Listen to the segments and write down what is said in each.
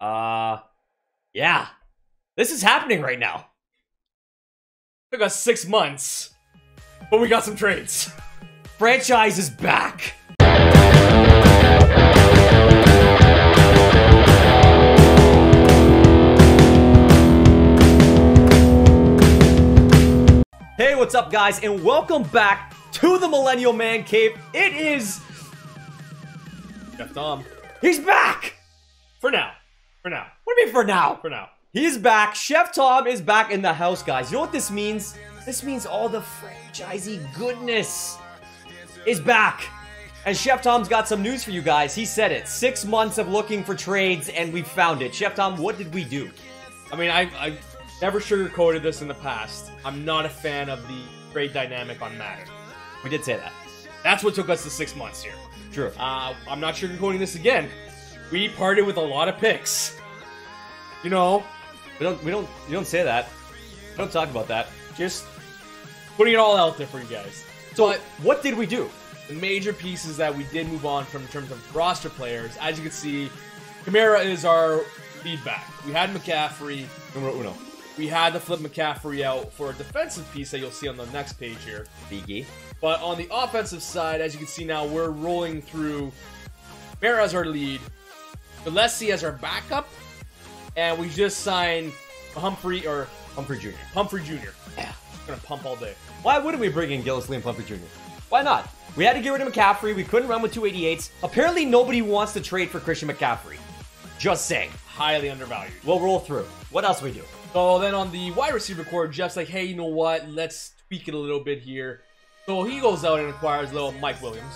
Yeah. This is happening right now. Took us 6 months, but we got some trades. Franchise is back. Hey, what's up, guys, and welcome back to the Millennial Man Cave. It is... Chef Tom. He's back! For now. For now. What do you mean for now? For now. He's back. Chef Tom is back in the house, guys. You know what this means? This means all the franchisee goodness is back. And Chef Tom's got some news for you guys. He said it. 6 months of looking for trades, and we found it. Chef Tom, what did we do? I mean, I never sugarcoated this in the past. I'm not a fan of the trade dynamic on Madden. We did say that. That's what took us the 6 months here. True. I'm not sugarcoating this again. We parted with a lot of picks. You know, You don't say that. We don't talk about that. just putting it all out there for you guys. So, what did we do? The major pieces that we did move on from in terms of roster players, as you can see, Kamara is our lead back. We had McCaffrey. Numero uno. We had to flip McCaffrey out for a defensive piece that you'll see on the next page here. Biggie. But on the offensive side, as you can see now, we're rolling through Kamara as our lead, Gillespie as our backup, and we just signed Humphrey Jr. Humphrey Jr. Yeah. Gonna pump all day. Why wouldn't we bring in Gillespie and Humphrey Jr.? Why not? We had to get rid of McCaffrey. We couldn't run with 288s. Apparently, nobody wants to trade for Christian McCaffrey. Just saying. Highly undervalued. We'll roll through. What else we do? So then on the wide receiver core, Jeff's like, hey, you know what? Let's tweak it a little bit here. So he goes out and acquires little Mike Williams.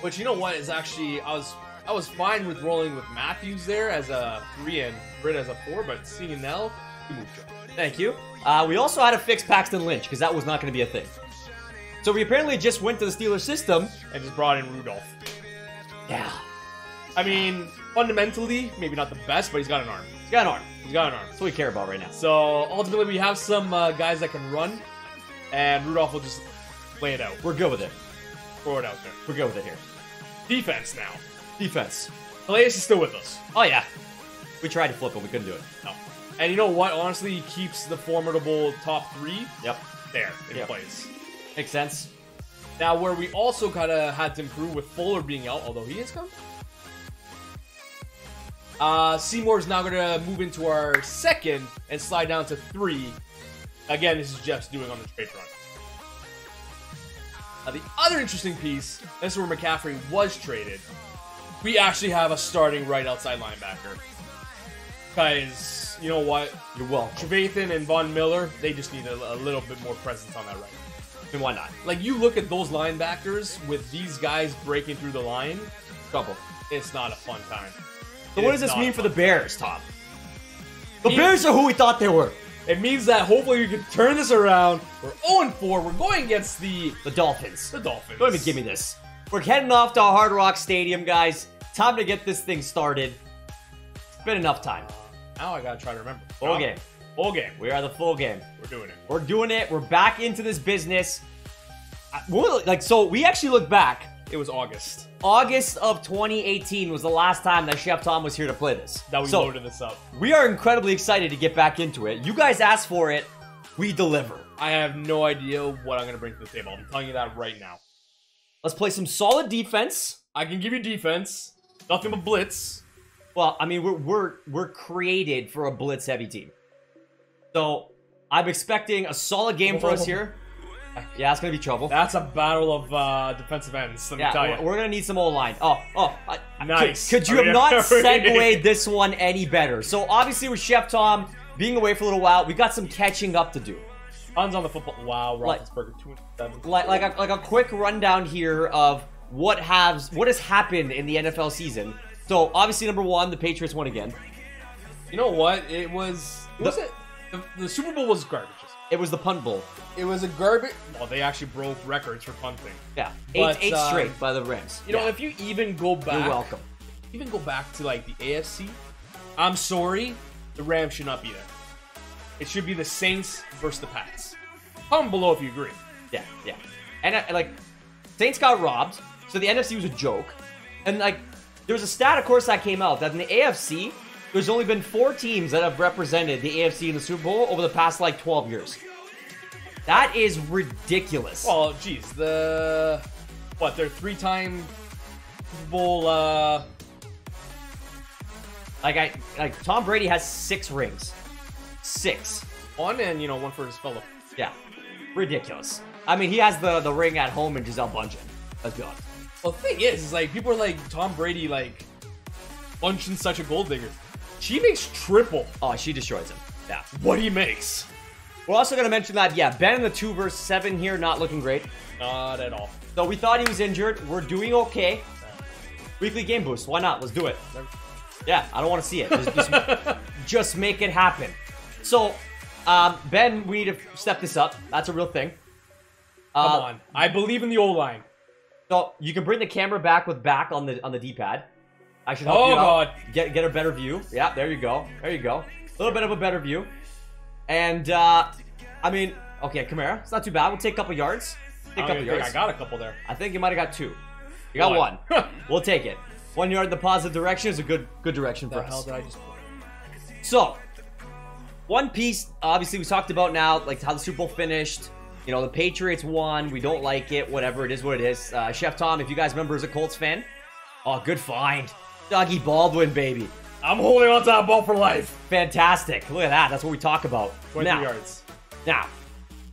Which, you know what, is actually, I was fine with rolling with Matthews there as a 3 and Britt as a 4, but seeing now, he moved Joe. Thank you. We also had to fix Paxton Lynch, because that was not going to be a thing. So we apparently just went to the Steelers system. And just brought in Rudolph. Yeah. I mean, fundamentally, maybe not the best, but he's got an arm. He's got an arm. He's got an arm. That's what we care about right now. So, ultimately, we have some guys that can run, and Rudolph will just play it out. We're good with it. Throw it out there. We're good with it here. Defense now. Defense. Calais is still with us. Oh, yeah. We tried to flip him. We couldn't do it. No. And you know what? Honestly, he keeps the formidable top 3 Yep. there in place. Makes sense. Now, where we also kind of had to improve with Fuller being out, although he is coming. Seymour is now going to move into our second and slide down to 3. Again, this is Jeff's doing on the trade run. Now, the other interesting piece, this is where McCaffrey was traded. We actually have a starting right outside linebacker. Because, you know what? You're welcome. Trevathan and Von Miller, they just need a little bit more presence on that right. And why not? Like, you look at those linebackers with these guys breaking through the line, Trouble. it's not a fun time. So what does this mean for the Bears, Tom? The Bears are who we thought they were. It means that hopefully we can turn this around. We're 0-4. We're going against the Dolphins. The Dolphins. Don't even give me this. We're heading off to Hard Rock Stadium, guys. Time to get this thing started. It's been enough time. Now I gotta try to remember. Full game. Full game. We are the full game. We're doing it. We're doing it. We're back into this business. So we actually look back. It was August. August of 2018 was the last time that Chef Tom was here to play this. That we loaded this up. We are incredibly excited to get back into it. You guys asked for it. We deliver. I have no idea what I'm going to bring to the table. I'm telling you that right now. Let's play some solid defense. I can give you defense. Nothing but blitz. Well, I mean, we're created for a blitz-heavy team. So, I'm expecting a solid game for us here. Yeah, it's going to be trouble. That's a battle of defensive ends, let me tell you. We're going to need some O-line. Nice. Could you have not segued this one any better? So, obviously, with Chef Tom being away for a little while, we got some catching up to do. Tons on the football. Wow, Roethlisberger, 2-7. Like a quick rundown here of what has happened in the NFL season. So, obviously, number 1, the Patriots won again. You know what? It was... The Super Bowl was garbage. It was the punt bowl. It was a garbage... Well, they actually broke records for punting. Yeah. Eight straight by the Rams. You know, if you even go back... You're welcome. Even go back to, like, the AFC, I'm sorry, the Rams should not be there. It should be the Saints versus the Pats. Comment below if you agree. Yeah. And, like, Saints got robbed, so the NFC was a joke. And, like, there was a stat, of course, that came out that in the AFC, there's only been 4 teams that have represented the AFC in the Super Bowl over the past, like, 12 years. That is ridiculous. Well, geez, they're 3-time Super Bowl, Like Tom Brady has 6 rings. 6. One, and, you know, one for his fellow. Yeah. Ridiculous. I mean, he has the ring at home in Gisele Bundchen. Let's be honest. Well, the thing is like, people are like, Tom Brady, like, Bundchen's such a gold digger. She makes triple. Oh, she destroys him. Yeah. What he makes. We're also going to mention that, yeah, Ben in the 2 versus 7 here, not looking great. Not at all. So we thought he was injured. We're doing okay. Weekly game boost. Why not? Let's do it. Yeah, I don't want to see it. Just make it happen. So, Ben, we need to step this up. That's a real thing. Come on. I believe in the O-line. So, you can bring the camera back with back on the D-pad. I should help you out. God. Get a better view. Yeah, there you go. There you go. A little bit of a better view. And, I mean, okay, Kamara, it's not too bad. We'll take a couple yards. I got a couple there. I think you might have got 2. You got 1. We'll take it. 1 yard in the positive direction is a good direction for us. The hell did I just play? So, one piece, obviously, we talked about now, like how the Super Bowl finished. You know, the Patriots won. We don't like it. Whatever. It is what it is. Chef Tom, if you guys remember, as a Colts fan. Oh, good find. Dougie Baldwin, baby. I'm holding on to that ball for life. Fantastic. Look at that. That's what we talk about. 23 yards. Now,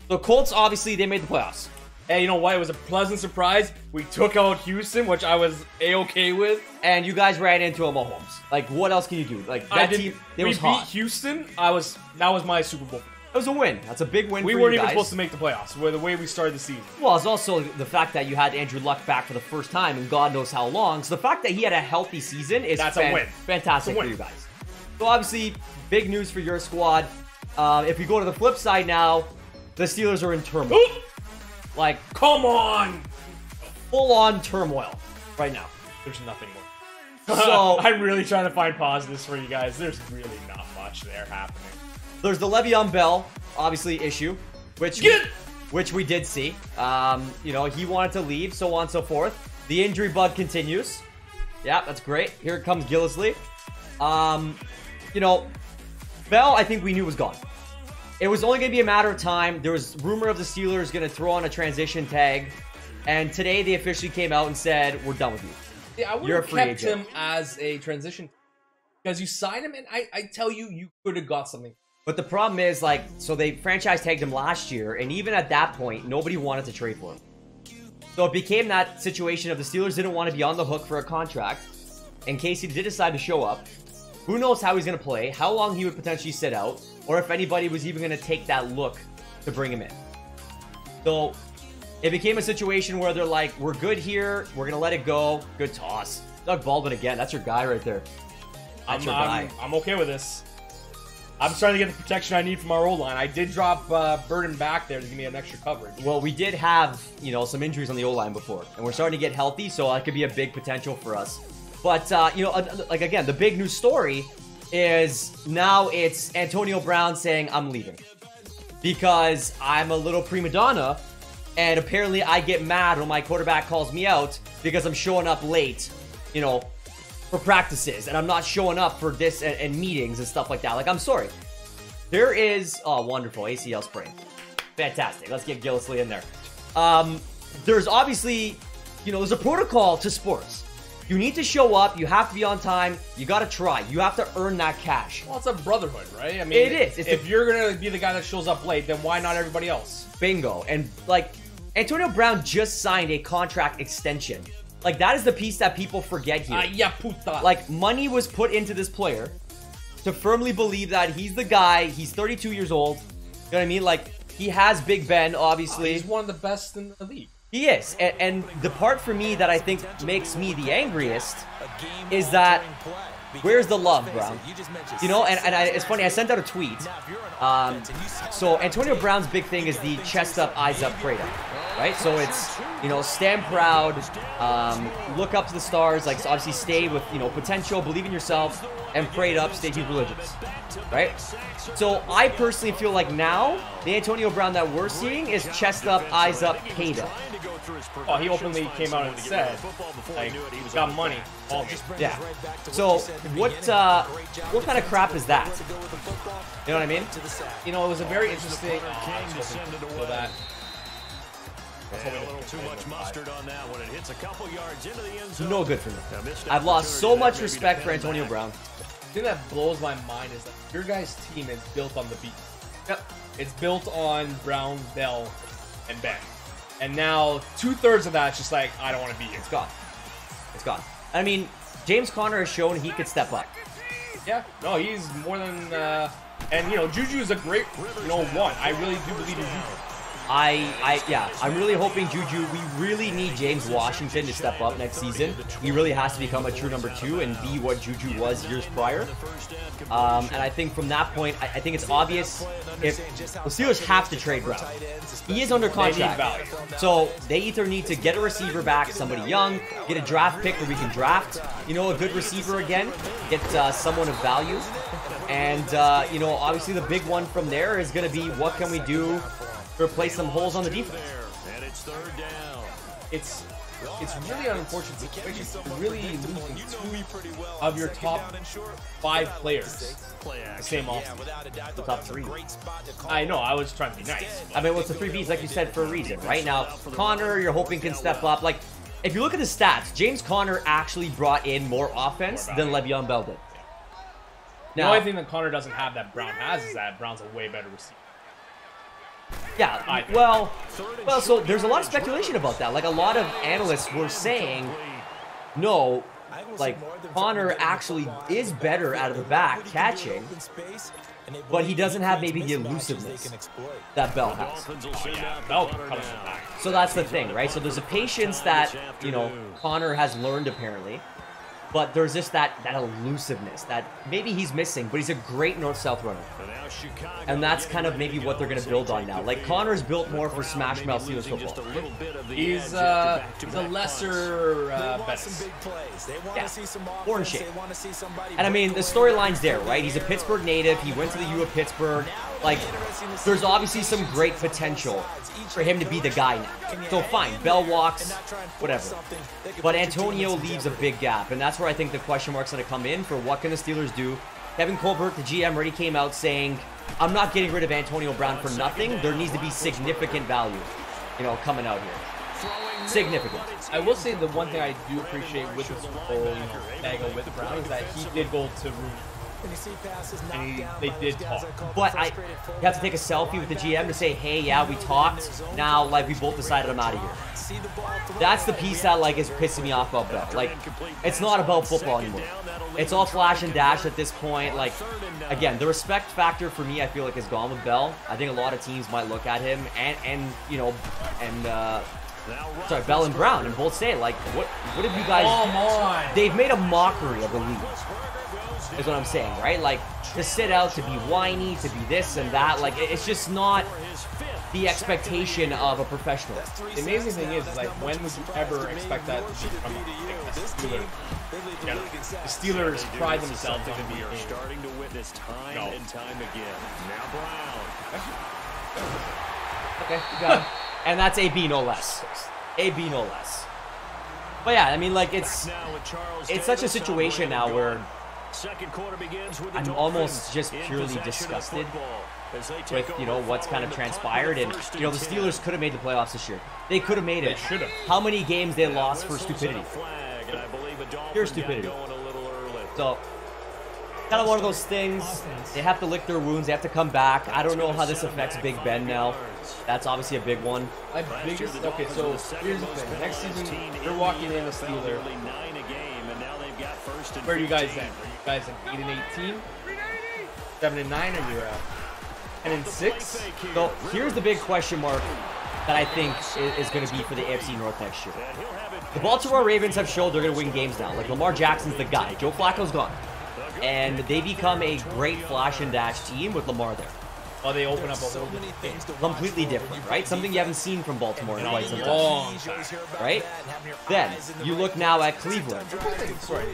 the Colts, obviously, they made the playoffs. Hey, you know what? It was a pleasant surprise. We took out Houston, which I was A-okay with. And you guys ran into a Mahomes. Like, what else can you do? Like, that team, they was hot. We beat Houston. That was my Super Bowl. It was a win. That's a big win for you guys. We weren't even supposed to make the playoffs, the way we started the season. Well, it's also the fact that you had Andrew Luck back for the first time in God knows how long. So the fact that he had a healthy season is a win. Fantastic for you guys. So obviously, big news for your squad. If we go to the flip side now, the Steelers are in turmoil. Like, come on! Full-on turmoil right now. There's nothing more. So I'm really trying to find positives for you guys. There's really not much there happening. There's the Le'Veon Bell, obviously, issue, which we did see. You know, he wanted to leave, so on and so forth. The injury bug continues. Yeah, that's great. Here it comes Gillislee. You know, Bell, I think we knew was gone. It was only going to be a matter of time. There was rumor of the Steelers going to throw on a transition tag. And today they officially came out and said, we're done with you. Yeah, I would have kept him as a transition. Because you signed him, and I tell you, you could have got something. But the problem is, like, so they franchise tagged him last year. And even at that point, nobody wanted to trade for him. So it became that situation of the Steelers didn't want to be on the hook for a contract. In case he did decide to show up. Who knows how he's going to play, how long he would potentially sit out, or if anybody was even going to take that look to bring him in. So it became a situation where they're like, we're good here, we're going to let it go. Good toss. Doug Baldwin again, that's your guy right there. That's your guy. I'm okay with this. I'm starting to get the protection I need from our O-line. I did drop Burden back there to give me an extra coverage. Well, we did have, you know, some injuries on the O-line before, and we're starting to get healthy, so that could be a big potential for us. But, you know, like, again, the big news story is now it's Antonio Brown saying, I'm leaving. Because I'm a little prima donna, and apparently I get mad when my quarterback calls me out because I'm showing up late, you know, for practices, and I'm not showing up for this and meetings and stuff like that. Like, I'm sorry. There is, oh, wonderful, ACL sprain. Fantastic. Let's get Gillislee in there. There's obviously, you know, there's a protocol to sports. You need to show up. You have to be on time. You got to try. You have to earn that cash. Well, it's a brotherhood, right? I mean, it is. If you're going to be the guy that shows up late, then why not everybody else? Bingo. And, like, Antonio Brown just signed a contract extension. Like, that is the piece that people forget here. Yeah, puta. Like, money was put into this player to firmly believe that he's the guy. He's 32 years old. You know what I mean? Like, he has Big Ben, obviously. He's one of the best in the league. He is, and the part for me that I think makes me the angriest is that where's the love, Brown? You know, and it's funny, I sent out a tweet. So Antonio Brown's big thing is the chest up, eyes up, prayed up, right? So it's, you know, stand proud, look up to the stars, like, so obviously stay with, you know, potential, believe in yourself, and prayed up, stay be religious, right? So I personally feel like now the Antonio Brown that we're seeing is chest up, eyes up, paid up. Oh, he openly came out and said, like, he's got money. Oh, yeah. So what kind of crap is that? You know what I mean? You know, it was a very interesting. So that. Too much mustard on that when it hits a couple yards into the end zone. No good for me. I've lost so much respect for Antonio Brown. The thing that blows my mind is that your guys' team is built on the beat. Yep. It's built on Brown, Bell, and Ben. And now 2/3 of that's just like, I don't want to be here. It's gone. It's gone. I mean, James Conner has shown he could step up. Yeah. No, he's more than... and, you know, Juju is a great, you know, one. I really do believe in Juju. Yeah, I'm really hoping Juju, we really need James Washington to step up next season. He really has to become a true number 2 and be what Juju was years prior. And I think from that point, I think it's obvious if the Steelers have to trade Brown. He is under contract. So they either need to get a receiver back, somebody young, get a draft pick where we can draft, you know, a good receiver again, get someone of value. And, you know, obviously the big one from there is going to be what can we do to replace some holes on the defense. And it's 3rd down. It's really an unfortunate situation. You're really losing 2 of your top 5 players. The same offense. The top 3. I know, I was trying to be nice. I mean, well, it's the 3 Bs, like you said, for a reason. Right now, Conner, you're hoping can step up. Like, if you look at the stats, James Conner actually brought in more offense than Le'Veon Bell did. Now, the only thing that Conner doesn't have that Brown has is that Brown's a way better receiver. Yeah, well, so there's a lot of speculation about that. Like, a lot of analysts were saying, no, like, Conner actually is better out of the back catching, but he doesn't have maybe the elusiveness that Bell has. So that's the thing, right? So there's a patience that, you know, Conner has learned apparently. But there's just that elusiveness that maybe he's missing, but he's a great north-south runner. And that's kind of maybe what they're going to build on now. Like, Connor's built more for Smash Mouth Steelers football. He's a lesser best. Yeah, orange shape. And I mean, the storyline's there, right? He's a Pittsburgh native. He went to the U of Pittsburgh. Like, there's obviously some great potential for him to be the guy now. So fine, Bell walks, whatever. But Antonio leaves a big gap, and that's where I think the question mark's going to come in for what can the Steelers do. Kevin Colbert, the GM, already came out saying, I'm not getting rid of Antonio Brown for nothing. There needs to be significant value, you know, coming out here. Significant. I will say the one thing I do appreciate with this whole saga with Brown is that he did go to Rooney. And they did talk. But you have to take a selfie with the GM to say, hey, yeah, we talked. Now, like, we both decided I'm out of here. That's the piece that, like, is pissing me off about Bell. Like, it's not about football anymore. It's all flash and dash at this point. Like, again, the respect factor for me, I feel like, is gone with Bell. I think a lot of teams might look at him and you know, sorry, Bell and Brown and both say, like, what have you guys... Come on. They've made a mockery of the league. Is what I'm saying, right? Like, to sit out, to be whiny, to be this and that. Like, it's just not the expectation of a professional. The amazing thing is like, when would you ever expect that to be from a Steeler? Yeah, the Steelers pride themselves on being starting to witness time and time again. Now Brown. Okay, you got him. And that's AB no less. AB no less. But yeah, I mean, like, it's such a situation now where I'm almost just purely disgusted with, you know, what's kind of transpired. And, you know, the Steelers could have made the playoffs this year. They could have made it. They should have. How many games they lost for stupidity? Pure stupidity. So, kind of one of those things. They have to lick their wounds. They have to come back. I don't know how this affects Big Ben now. That's obviously a big one. Okay, so here's the thing. Next season, you're walking in a Steeler. Where are you guys at? Are you guys at 8-18? 7-9? Are you at 10-6? So here's the big question mark that I think is going to be for the AFC North next year. The Baltimore Ravens have showed they're going to win games now. Like, Lamar Jackson's the guy. Joe Flacco's gone. And they become a great flash and dash team with Lamar there. Well, they open up a whole different thing. Completely different, right? Something you haven't seen from Baltimore in quite some time. Right? Then, you look now at Cleveland. Sorry.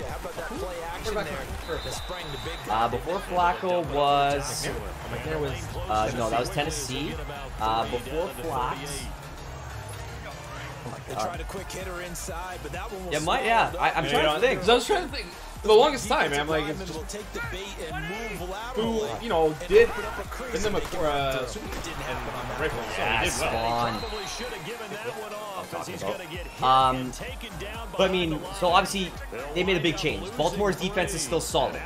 Before Flacco was... no, that was Tennessee. Before Flax... God. Tried a quick hitter inside, but that one was I'm trying to think. I was trying to think. For the longest time, man, I'm like, it's just who, you know, did in the Spawn. But I mean, so obviously they made a big change. Baltimore's defense is still solid,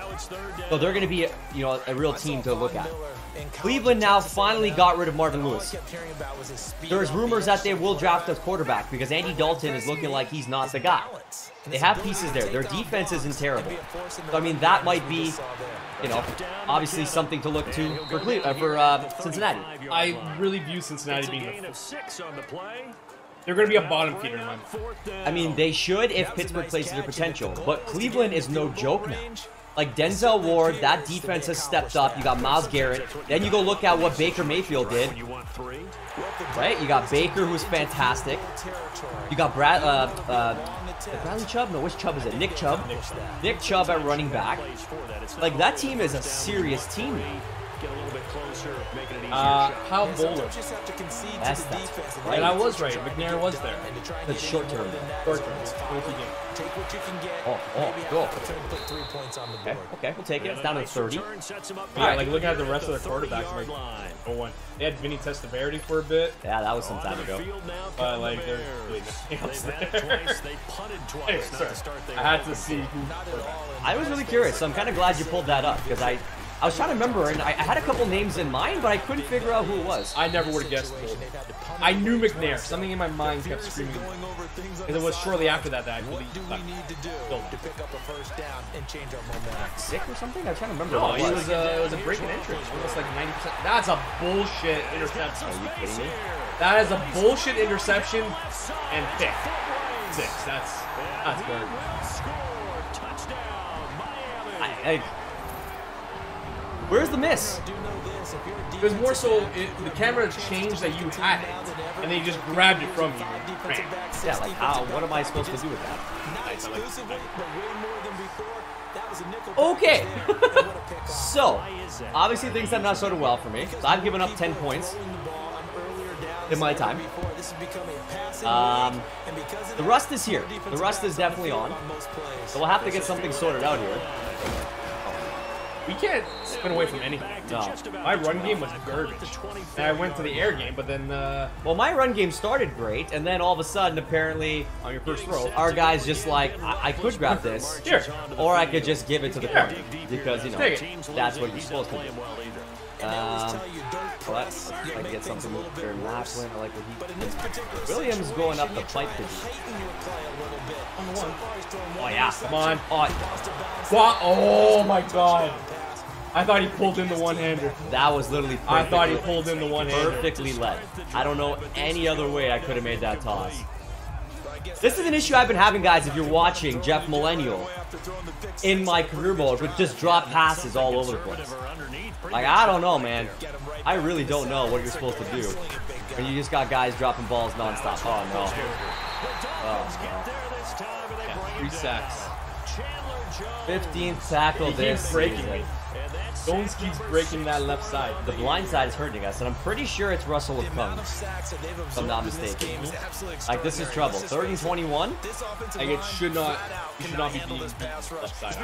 so they're going to be, a real team to look at. Cleveland now finally got rid of Marvin Lewis. There's rumors that they will draft a quarterback because Andy Dalton is looking like he's not the guy. They have pieces there. Their defense isn't terrible. So, I mean, that might be, obviously something to look to for Cincinnati. I really view Cincinnati being they're going to be a bottom feeder in my mind. I mean, they should if Pittsburgh plays to their potential. But Cleveland is no joke now. Like Denzel Ward, that defense has stepped up. You got Myles Garrett. Then you go look at what Baker Mayfield did. Right? You got Baker, who's fantastic. You got Bradley Chubb? No, which Chubb is it? Nick Chubb. Nick Chubb at running back. Like, that team is a serious team. Kyle Bowler. That's right. And I was right. McNair was there. That's short term. Short term. Cool. Okay, we'll take it. It's down to 30. Yeah, like looking at the rest of the quarterbacks, like, they had Vinny Testaverde for a bit. Yeah, that was some time ago. But like, there's really nothing else there. Anyway, I had to see who. I was really curious, so I'm kind of glad you pulled that up because I was trying to remember, and I had a couple names in mind, but I couldn't figure out who it was. I never would have guessed. I knew McNair. Something in my mind kept screaming. Because it was shortly after that I believe. Sick or something? I'm trying to remember. No, it was a breaking entry. Almost like 90%. That's a bullshit interception. Are you kidding me? That is a bullshit interception and pick. 6. That's good. Where's the miss? It was more so the camera changed that you had it, and then you just grabbed it from you. Yeah, like how? What am I supposed to do with that? Okay. So, obviously things have not started well for me. So I've given up 10 points in my time. The rust is here. The rust is definitely on. So we'll have to get something sorted out here. We can't spin away from anything. No. My run game was garbage. And I went to the air game, but then... Well, my run game started great, and then all of a sudden, apparently, on your first throw, our guy's just like, I could grab this, here, or I could just give it to the corner, because, that's what you're supposed to do. But I can get something with their Laughlin. I like what he did. Williams going up the pipe to do. Oh, yeah. Come on. Oh, my God. I thought he pulled in the one-hander. That was literally perfect. I thought he pulled in the one-hander. Perfectly led. I don't know any other way I could have made that toss. This is an issue I've been having, guys, if you're watching Jeff Millennial in my career mode with just drop passes all over the place. Like, I don't know, man. I really don't know what you're supposed to do when you just got guys dropping balls nonstop. Oh, no. Oh, no. Yeah, 3 sacks. 15th tackle this season. Jones keeps breaking that left side. The blind side is hurting us, and I'm pretty sure it's Russell Okung, if I'm not mistaken. Like, this is trouble. 3rd and 21? Like, it should not be being left side.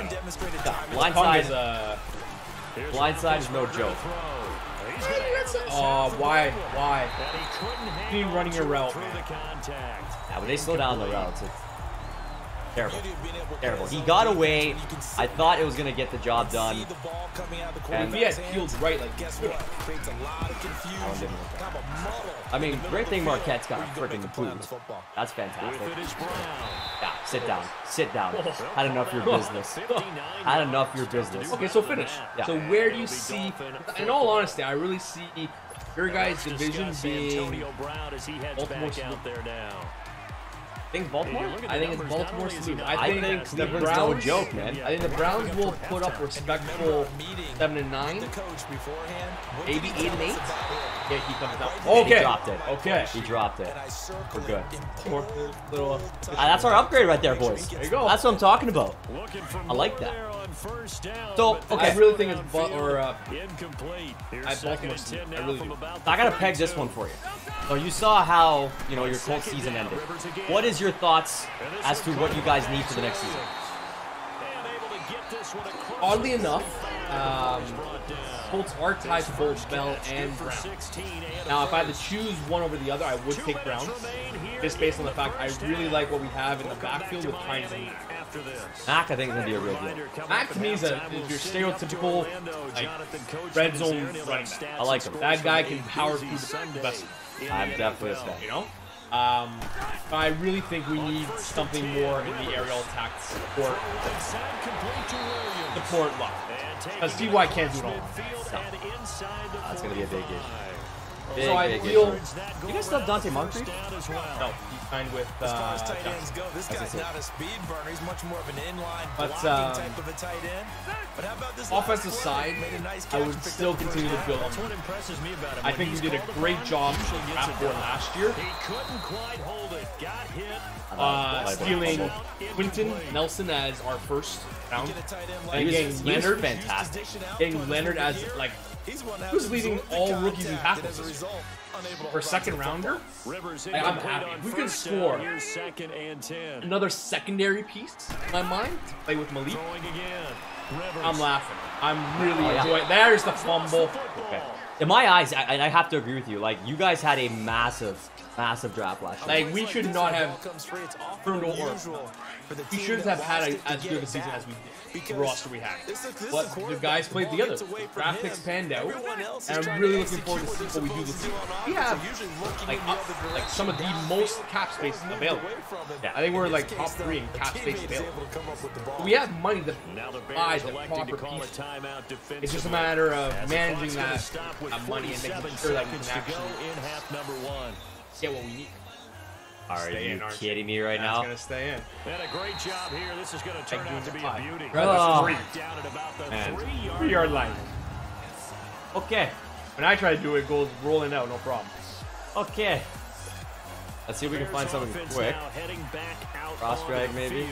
Blind side is no joke. Oh, why? You need running your route, man. Yeah, but they slow down the routes. It's terrible. Terrible. He got away. I thought it was going to get the job done. And if he had peeled right like this, I mean, great thing Marquette's got freaking boot. That's fantastic. Yeah, sit down. Sit down. Had enough of your business. Had enough of your business. Okay, so finish. Yeah. So where do you see, in all honesty, I really see your guys' division being Baltimore. Think Baltimore? I think it's Baltimore. I think the Browns, no joke, man. I think the Browns will put up respectable 7-9, maybe 8-8. Yeah, he comes down. Okay, he dropped it. Okay, he dropped it. We're good. That's our upgrade right there, boys. There you go. That's what I'm talking about. I like that. So, okay. I really think it's incomplete. I Baltimore. I really do. I gotta peg this one for you. So you saw how, you know, your Colts season ended. What is your thoughts as to what you guys need for the next season? Oddly enough, Colts are tied for both Bell and Brown. Now, if I had to choose one over the other, I would take Brown, just based on the fact I really like what we have in the backfield with Hines and Mack. Mack, I think, is going to be a real deal. Mack, to me, is your stereotypical like, red zone running back. I like him. That guy can power through the best. I'm definitely a fan. You know? I really think we need something more in the aerial attack support Luck. Because TY can't do it all. No. That's going to be a big issue. So I feel... You guys still have Dante Moncrief? No, he signed with... This guy's not a speed burner. He's much more of an inline blocking type of a tight end. But how about this offensive side, I would still continue to build on. I think we did a great job after last year. Stealing Quinton Nelson as our first round. And getting Leonard, fantastic. Getting Leonard as, like, who's leading all rookies in tackles for second rounder? Like, I'm happy. If we can score another secondary piece in my mind to play with Malik, I'm laughing. I'm really enjoying. There's the fumble. Okay. In my eyes, I have to agree with you. Like, you guys had a massive draft last year. Like, we should not have we should have had as good of a season as we did. The roster we had. But the guys played together. Draft picks panned out. And I'm really looking forward to see what we do this season. We have like some of the most cap space available. Yeah, I think we're like top 3 in cap space available. We have money to buy the proper pieces. It's just a matter of managing that money and making sure that we can actually get what we need. Are you kidding me right now? It's gonna stay in. And a great job here. This is going to turn out to be a beauty. Oh, Down at about the 3-yard line. Okay. When I try to do it, it goes rolling out, no problem. Okay. Let's see if we can find something quick. Cross drag, maybe.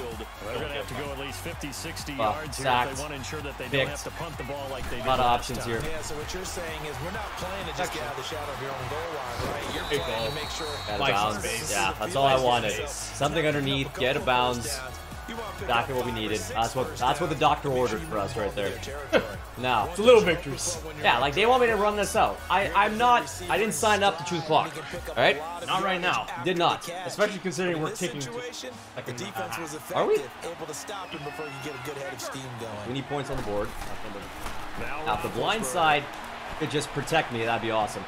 They're going to have to go at least 50, 60 yards here sacked, if they want to ensure that they picked. don't have to punt the ball like they did. A lot of options here. Yeah, so what you're saying is we're not playing to just get out of the shadow of your own goal line, right? You're playing to make sure... Out of bounds. Yeah, that's all I wanted. Something underneath, get a bounds. Exactly what we needed. That's what the doctor ordered for us right there. Now, it's a little victories. Yeah, like they want me to run this out. I didn't sign up to choose clock. Alright? Not right now. Did not. Especially considering we're kicking like a defense was effective. Are we? Able to stop him before you get a good head of steam going. We need points on the board. Now if the blind side could just protect me, that'd be awesome.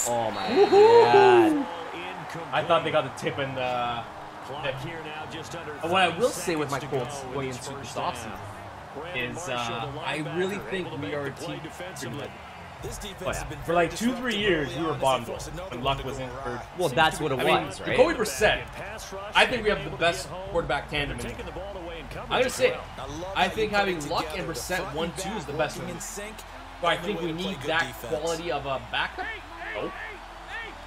Oh my god. I thought they got the tip in the... What I will say with my Colts going into this offseason is I really think we are a team for like 2-3 years we were bottom dwellers when Luck was injured. Well, that's what it was, right? Jacoby Brissett, I think we have the best quarterback tandem in the league. I'm gonna say it. I think having Luck and Brissett 1-2 is the best one. But I think we need that quality of a backup. Nope.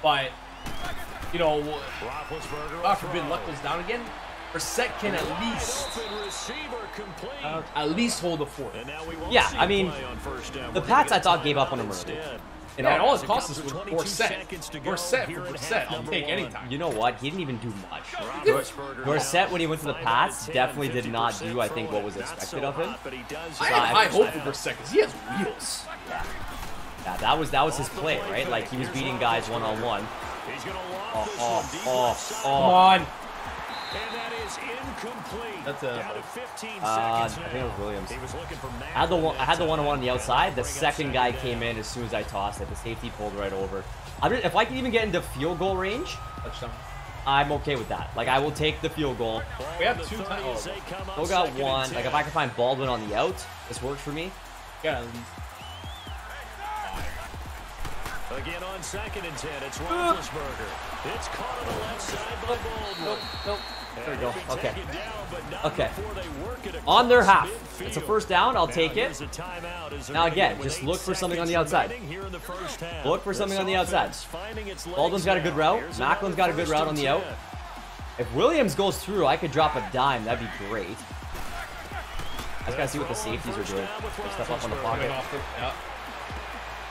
But you know, God forbid Luck goes down again. Brissett can at least hold the fort. Yeah, I mean, the Pats I thought gave up on him early. And all it cost us was Brissett. I'll take anytime. You know what? He didn't even do much. Brissett, when he went to the Pats, definitely did not do, I think, what was expected of him. I had high hope for Brissett because he has wheels. Yeah, that was his play, right? Like, he was beating guys one-on-one. Come on. And that is incomplete. That's down to 15 I think it was Williams. He was looking for I had the one-on-one on the outside. The second guy came in as soon as I tossed it. The safety pulled right over. If I can even get into field goal range, touchdown. I'm okay with that. Like, I will take the field goal. We have 2 times. Still got 1. Like, if I can find Baldwin on the out, this works for me. Yeah, at least. Again on 2nd and 10, it's Roethlisberger. It's caught on the left side by Baldwin. Nope. There we go. Okay. Okay. On their half. It's a first down. I'll take it. Now again, just look for something on the outside. Look for something on the outside. Baldwin's got a good route. Macklin's got a good route on the out. If Williams goes through, I could drop a dime. That'd be great. I just gotta see what the safeties are doing. They step up on the pocket.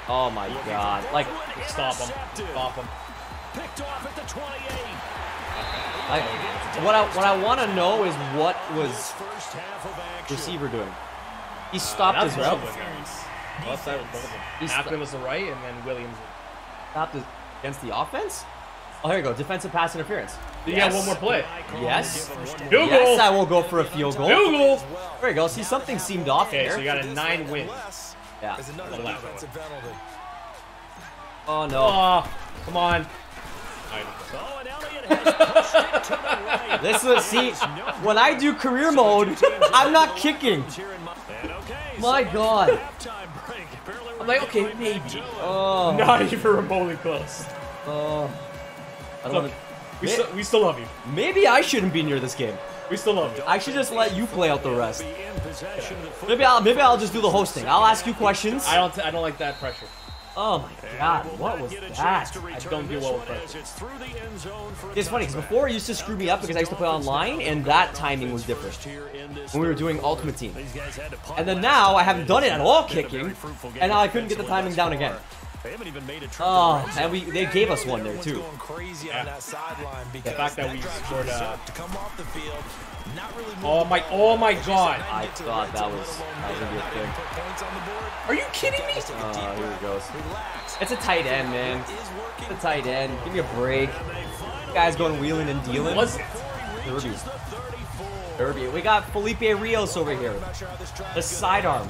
Oh my god. Like, stop him. Picked off at the 28. What I want to know is what was First half of action. receiver doing. He stopped his route. Left side was both of them. Afton was the right, and then Williams. Stopped his, against the offense. Oh, here you go. Defensive pass interference. You got one more play. Yes. Field goal. Yes, I will go for a field goal. Field goal. There you go. See, something seemed off Okay, so you there. got a 9 win. Yeah. Defensive penalty. Oh no. Oh, come on. Oh, and Elliott has pushed it to the right. This is see when I do career mode, I'm not kicking. And okay, My God. halftime break. Apparently I'm like, okay, maybe. Oh. Not even remotely close. Oh. I don't Look, wanna- we still love you. Maybe I shouldn't be near this game. We still love you. I should just let you play out the rest. be in possession of the Maybe I'll just do the hosting. I'll ask you questions. I don't like that pressure. Oh my God, what was that? I don't do well with pressure. It's through the end zone for It's funny because before it used to screw me up because I used to play online and that timing was different when we were doing Ultimate Team. And then now I haven't done it at all kicking, and now I couldn't get the timing down again. They haven't even made a trip Oh, and they gave us one there too. Going crazy on that sideline The because fact that we drive scored is up to come off the field, not really Oh my God. I thought that was gonna be a thing. points on the board. Are you kidding me? Here it goes. Relax. It's a tight end, man. Is working. It's a tight end. Give me a break. Guy's going wheeling and dealing. Was it? Derby. We got Felipe Rios over here. The sidearm.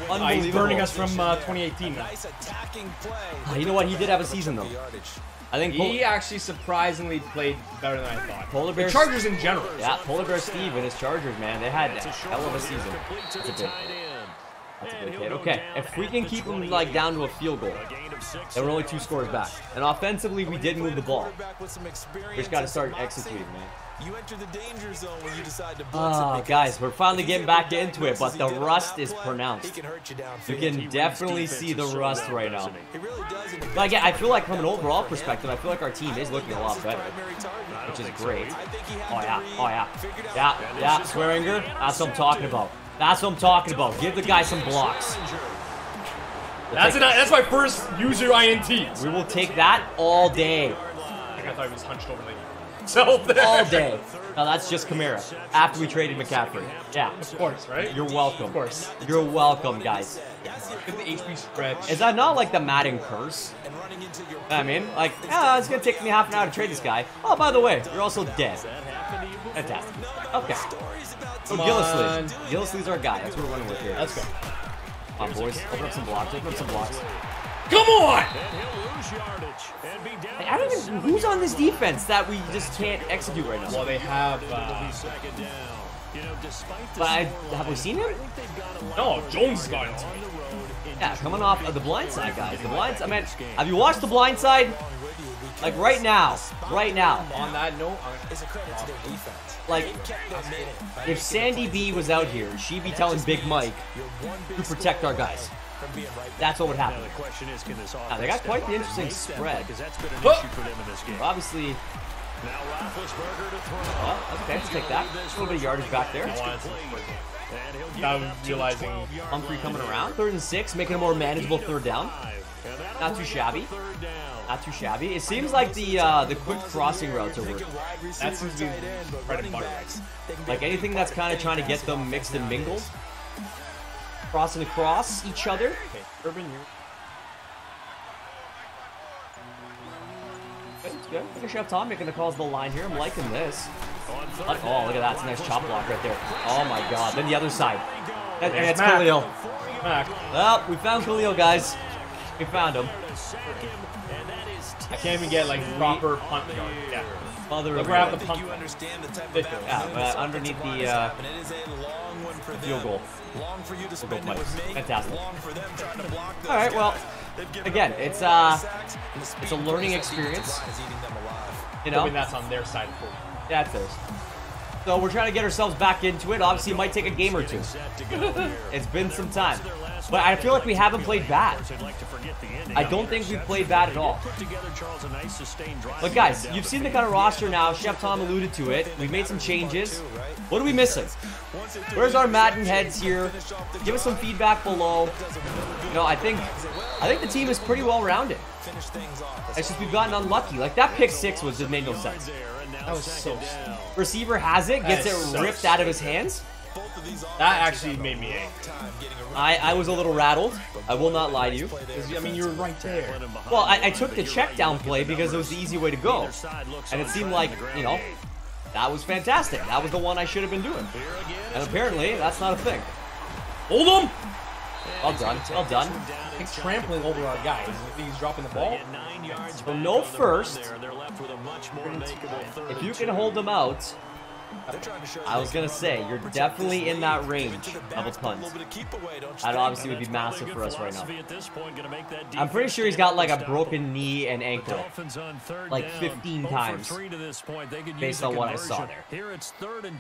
Unbelievable. He's burning us from 2018 now. Nice attacking play. You know what? He did have a season though. I think He actually surprisingly played better than I thought. Polar The Bears. Chargers in general. Yeah, Polar Bear Steve and his Chargers, man. They had a hell of a season. That's a big. That's a big hit. Okay, if we can keep them like down to a field goal, then we're only 2 scores back. And offensively, we did move the ball. We just got to start executing, man. You enter the danger zone when you decide to blitz Oh, guys, we're finally getting back into it, but the rust is He pronounced. can hurt you You downfield. can definitely see the rust right now. He really does. in the But again, I feel like from an overall perspective, I feel like our team is looking a lot better, primary target. which is great. I think he had Oh yeah, to oh yeah, figured out yeah, Swearinger. That's what I'm talking about. That's what I'm talking about. Give the guy some blocks. That's my first user INT. We will take that all day. I thought he was hunched over himself there. All day. No, that's just Kamara. After we traded McCaffrey. Yeah. Of course, right? You're welcome. Of course. You're welcome, guys. Get the HP stretch. Is that not like the Madden curse? I mean, like, it's gonna take me half an hour to trade this guy. Oh, by the way, you're also dead. Fantastic. Okay. So Come Gillisley. on. Gillisley's our guy. That's what we're running with here. Let's go. Come on, boys. Open up some blocks. Open up some blocks. Come on! I don't even. Who's on this defense that we just can't execute right now? Well, they have. But have we seen him? No, Jones got into me. Yeah, coming off of the blind side, guys. The blind. I mean, have you watched the blind side? Like right now. Right now. On that note, It's a credit to their defense. Like, if Sandy B was out here, she'd be telling Big Mike to protect our guys. That's what would happen. Now, they got quite the interesting spread. Obviously, okay, let's take that. A little bit of yardage back there. I'm realizing Humphrey coming around. 3rd and 6, making a more manageable 3rd down. Not too shabby. Not too shabby. It seems like the quick crossing routes are working. that seems to be bread and butter. Like anything that's kind of trying to get them mixed and mingled. Crossing across each other. Okay, Urban, you're... It's good. Look at Chef Tom making the calls to the line here. I'm liking this. Oh, look at that. It's a nice chop block right there. Oh my god. Then the other side. And it's Mac. Khalil. Mac. Well, we found Khalil, guys. We found him. I can't even get like proper punt yard. Yeah. Mother Look of where I have God. the punt. You understand the type of Ridiculous. Yeah, but underneath the and it is a long one for them. field goal. Long for you to spend it play. with me. Fantastic. Long for them trying to block those All right, well, They've given again, up it's over 5 sacks, and the it's a speed learning just that experience. line is eating them alive. You I know, mean, that's on their side for yeah, it's theirs. So we're trying to get ourselves back into it. Obviously, it might take a game or two. It's been some time. But I feel like we haven't played bad. I don't think we've played bad at all. But guys, you've seen the kind of roster now. Chef Tom alluded to it. We've made some changes. What are we missing? Where's our Madden heads here? Give us some feedback below. You know, I think I think the team is pretty well rounded. It's just we've gotten unlucky. Like that pick six was just made no sense. That was so. Receiver has it, gets it so ripped out of his hands. That actually made me angry. I was a little rattled. I will not lie to you. I mean, you were right there. Well, I took the check down play because it was the easy way to go. And it seemed like, you know, that was fantastic. That was the one I should have been doing. And apparently, that's not a thing. Hold him! Well done. Well done. He's trampling over our guy. You think he's dropping the ball? So no first. If you can hold them out, I was going to say, you're definitely in that range of a punt. That obviously would be massive for us right now. I'm pretty sure he's got like a broken knee and ankle like 15 times based on what I saw there.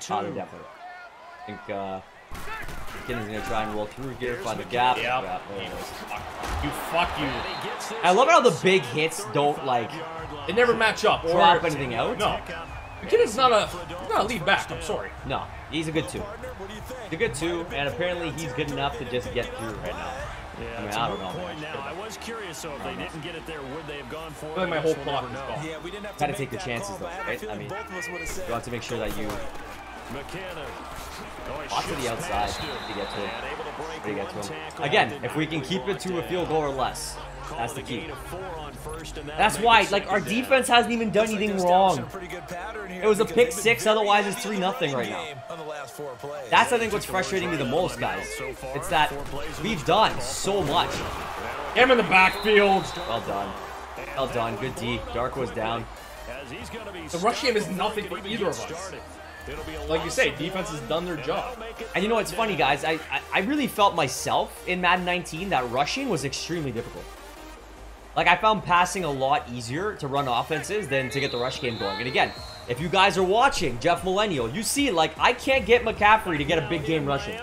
Probably definitely. I think Kinnon's going to try and roll through here, find the gap. Yeah, there it is. You fuck you. I love how the big hits don't like They never match up. drop anything out. No. McKinnon's not a lead back, I'm sorry. No, he's a good two. He's a good two, and apparently he's good enough to just get through right now. I mean, I don't know. I was curious, so if they didn't get it there, would they have gone for it? I feel like my whole clock is gone. Gotta take the chances though, right? I mean, you have to make sure that you lots to the outside to get to him. Again, if we can keep it to a field goal or less, that's the key. That's why, like, our defense hasn't even done anything wrong. It was a pick six, otherwise it's 3-0 right now. That's, I think, what's frustrating me the most, guys. It's that we've done so much. Get him in the backfield. Well done. Well done. Good D. Dark was down. The rush game is nothing for either of us. Like you say, defense has done their job. And you know what's funny, guys? I really felt myself in Madden 19 that rushing was extremely difficult. Like, I found passing a lot easier to run offenses than to get the rush game going. And again, if you guys are watching, Jeff Millennial, you see, like, I can't get McCaffrey to get a big game rushing.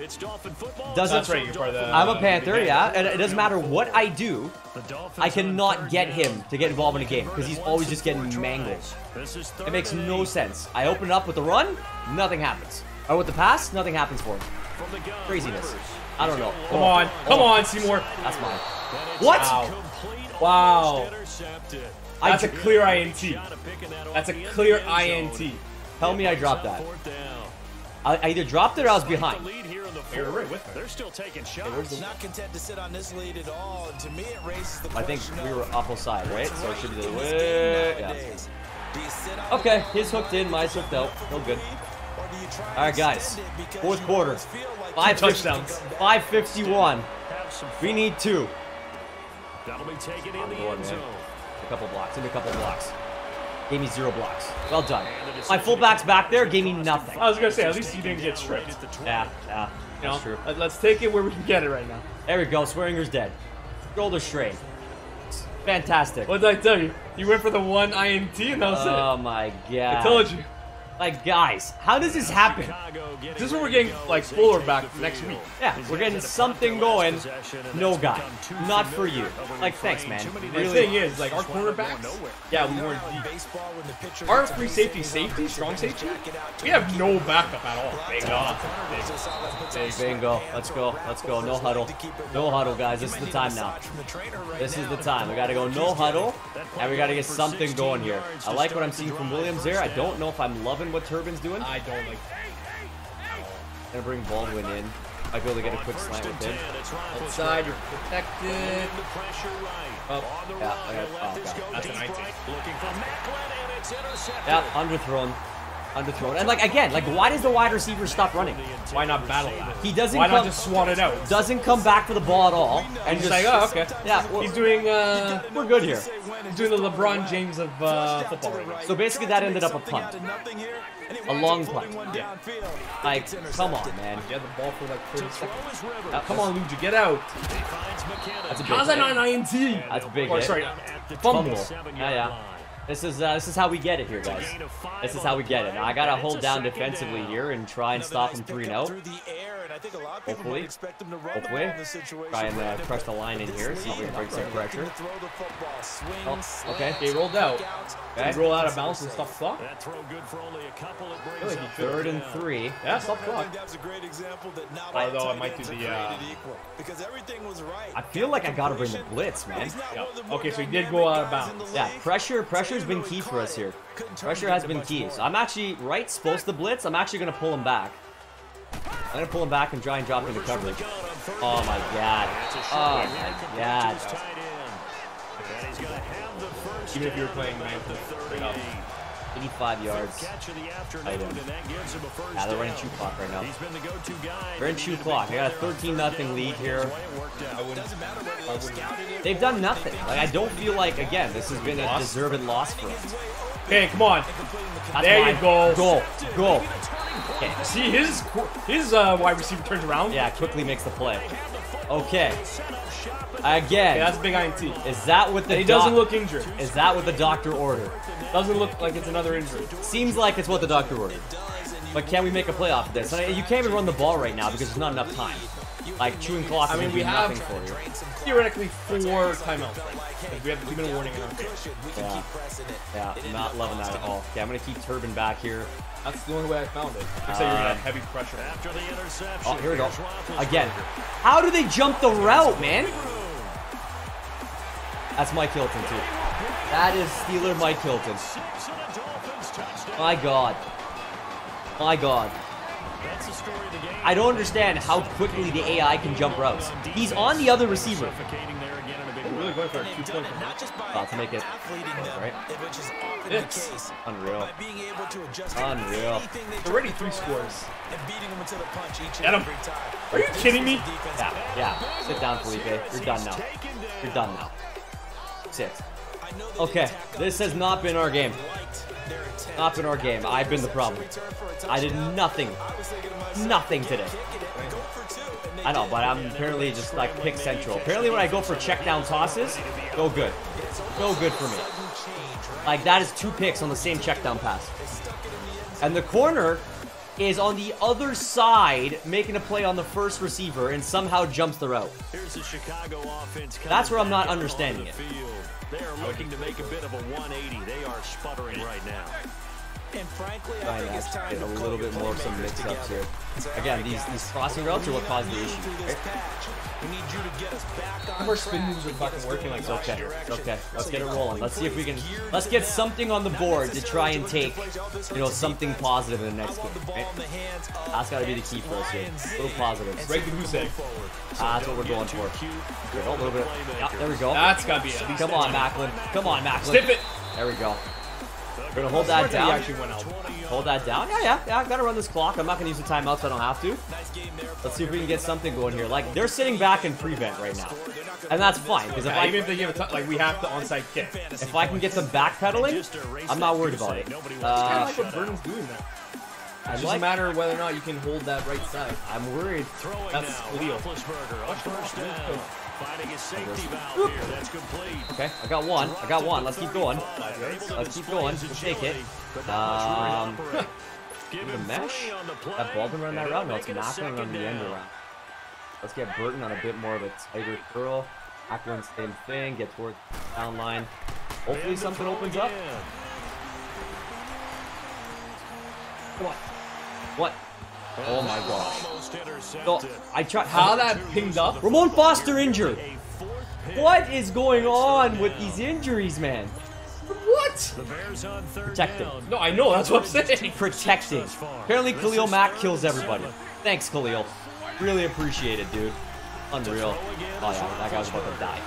That's right, you're part of the... I'm a Panther, yeah, and it doesn't matter what I do, I cannot get him to get involved in a game, because he's always just getting mangled. It makes no sense. I open up with the run, nothing happens. Or with the pass, nothing happens for him. Craziness. I don't know. Come on. Come on, Seymour. That's mine. What? Wow. That's a clear INT. That's a clear INT. Tell me I dropped that. I either dropped it or I was behind. You're right with me. They're still taking shots. Not content to sit on this lead at all. And to me, it raises the I think we were offside, right? So it should be the way. Yeah. Yeah. Okay, his hooked in, mine's hooked out. No good. All right, guys. Fourth quarter. 5 touchdowns. 5:51. We need 2. That'll be taken in the end zone. A couple blocks. Into a couple blocks. Gave me 0 blocks. Well done. My fullback's back there gave me nothing. I was gonna say, at least you didn't get stripped. Yeah, You know, that's true. let's take it where we can get it right now. There we go. Swearinger's dead. Shoulder strain. Fantastic. What did I tell you? You went for the one INT and that was it. Oh my god. I told you. Like, guys, how does this happen? This is where we're getting, like, Fuller back next week. Yeah, we're getting something going. No guy. Not for you. Like, thanks, man. The thing is, like, our cornerbacks, yeah, we weren't deep. Our free safety, strong safety, we have no backup at all. Bingo. Let's go. Let's go. No huddle. No huddle, guys. This is the time now. This is the time. We got to go no huddle, and we got to get something going here. I like what I'm seeing from Williams there. I don't know if I'm loving what Turbin's doing. I don't like. Gonna bring Baldwin in. Might be able to get a quick slant with him. Outside, you're protected. Up. Yeah, oh, God. That's an IT. Yeah, underthrown. Underthrown. And, like, again, like, why does the wide receiver stop running? Why not battle that? He doesn't Why come, not just swat it out? doesn't come back for the ball at all. And He's just like, oh, okay. Yeah, He's doing, we're good here. He's doing the LeBron James of football right now. So basically that ended up a punt. A long punt. Yeah. Like, come on, man. He had the ball for like 30 seconds. Come on, Luigi, get out. That's a big How's that hit. not an INT? That's a big Or, hit. sorry, Fumble. Yeah. This is how we get it here, guys. This is how we get it. Now, I gotta hold down defensively here and try and stop him 3-0. I think a lot of people Hopefully. might expect him to run the ball Hopefully. in this situation. Try and crush the line in here. See if we can break some pressure. Oh, okay. They rolled out. Okay. Roll out of bounds and stop the clock. That throw good for only a couple. It brings up 3rd and 3. Yeah, stop the clock. That's a great example that not Although I might do the because everything was right. I feel like I gotta bring the blitz, man. Yeah. Okay, so he did go out of bounds. Yeah, pressure's been key for us here. Pressure has been key. So I'm actually, Wright's supposed to blitz. I'm actually gonna pull him back. I'm gonna pull him back and try and drop into coverage. Oh my god. Oh my god. Even if you were playing man-to-man, 85 yards. Yeah, they're running shoot clock right now. They're in shoot clock. I got a 13-0 lead here. They've done nothing. Like, I don't feel like, again, this has been a deserved loss for us. Okay, come on. That's there fine. You go. Go. Okay. See, his wide receiver turns around. Yeah, quickly makes the play. Okay. Again. Okay, that's a big INT. Is that what the he doesn't look injured. Is that what the doctor ordered? Doesn't look like it's another injury. Seems like it's what the doctor ordered. But can we make a play off of this? You can't even run the ball right now because there's not enough time. Like, chewing clock is we have nothing for you. Theoretically 4 timeouts. We have 2-minute warning in our case. Yeah, not loving that at all. Okay, I'm going to keep Turbin back here. That's the only way I found it. Looks like you're going to have heavy pressure. Oh, here we go. Again. How do they jump the route, man? That's Mike Hilton, too. That is Steeler Mike Hilton. My God. My God. I don't understand how quickly the AI can jump routes. He's on the other receiver. Really going for a 2-point. About to make it. Right? It's unreal. Unreal. Already 3 scores. Get him. Are you kidding me? Yeah. Sit down, Felipe. You're done now. You're done now. Sit. Okay. This has not been our game. Not been our game. I've been the problem. I did nothing. Nothing today. I know, but I'm apparently just like pick central. Apparently when I go for check down tosses, go good. Go good for me. Like that is 2 picks on the same check down pass. And the corner is on the other side making a play on the first receiver and somehow jumps the route. That's where I'm not understanding it. They are looking to make a bit of a 180. They are sputtering right now. And frankly, I think it's get a little bit more of some mix-ups here. Again, these crossing routes are what caused the issue. Right? Our spin moves are fucking working like that. Okay, okay. Let's get it rolling. Let's see if we can. Let's get something on the board to try and take, something positive in the next game. Right? That's got to be the key for us here. A little positive. Break the goose egg. That's what we're going for. A little bit. Yeah, there we go. That's got to be it. Come on, Macklin. Come on, Macklin. Stip it. There we go. We're gonna hold that down. Actually went out. Hold that down. Yeah. I gotta run this clock. I'm not gonna use the timeouts. I don't have to. Let's see if we can get something going here. Like they're sitting back in prevent right now, and that's fine because even if they give a like we have to onside kick. If I can get them backpedaling, I'm not worried about it. I like what Burton's doing now. It's just a matter of whether or not you can hold that right side. I'm worried. That's Khalil. Finding a safety valve here. That's complete. Okay, I got one. Let's keep going. Let's keep going. We'll take it. The mesh? That Baldwin run that route? No, it's Macklin on the end around. Let's get Burton on a bit more of a tighter curl. Macklin, same thing. Get towards the down line. Hopefully something opens up. Come on. What? Oh my gosh. So, I tried. How that pinged up? Ramon Foster injured. What is going on with these injuries, man? What? Protecting. No, I know. That's what I'm saying. Protecting. Apparently Khalil Mack kills everybody. Thanks, Khalil. Really appreciate it, dude. Unreal. Oh yeah, that guy was about to die.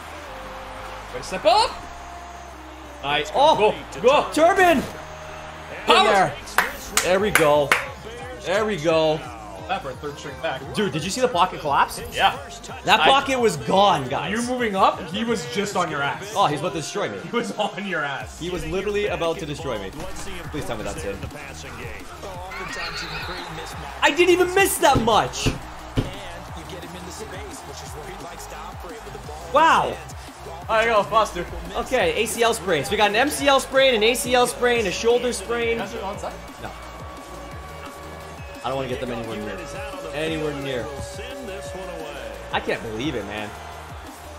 Wait, step up. Nice. Oh, go. Turbin. In there. There we go. There we go. That for a third string back. Dude, did you see the pocket collapse? Yeah. That pocket was gone, guys. You moving up, he was just on your ass. Oh, he's about to destroy me. He was on your ass. He was literally about to destroy me. Please tell me that's it. I didn't even miss that much. Wow. There you go, Foster. Okay, ACL sprain. So we got an MCL sprain, an ACL sprain, a shoulder sprain. That's it onside? No. I don't want to get them anywhere near. anywhere near. I can't believe it, man.